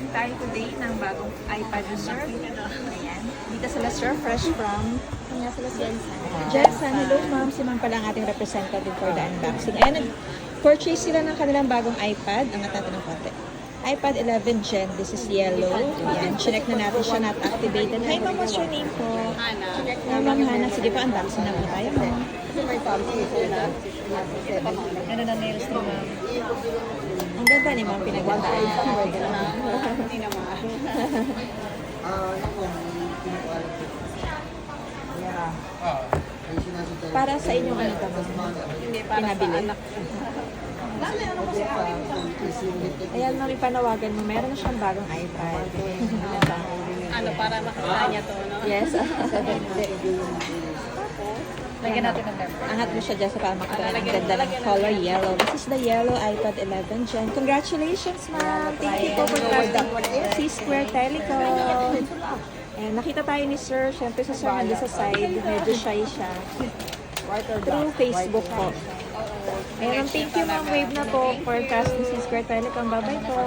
unboxing tayo today ng bagong iPad ni Sir. Ayan. Dito sila Sir, fresh from Jensen. Hello ma'am, si ma'am pala ang ating representative for the unboxing. Ayan, nag-purchase sila ng kanilang bagong iPad. Angat natin ng konti. iPad 11 Gen, this is yellow. Ayan, chinek na natin siya, not activated. Hi ma'am, what's your name po? Hana. Hi ma'am Hana, sige pa, unboxing na po tayo ma'am. Ganda na nails ni ma'am. Ang ganda ni ma'am, pinagandaan. Hindi naman. Para sa inyong ano to ma'am? Hindi, para Pinabili? sa anak. Ayan ma'am, ipanawagan mo, meron na siyang bagong iPad. Ano, para makita niya to, no? Yes. Lagyan natin ng number. Angat mo siya dyan sa para makita ang ganda ng color yellow. This is the yellow iPad 11 Gen. Congratulations ma'am! Thank you po for trusting C-Square Telecom. And nakita tayo ni Sir, syempre sa Sir nandun sa side, medyo shy siya. Through Facebook po. Ayun, thank you ma'am, wave na po for trusting C-Square Telecom. Bye-bye po.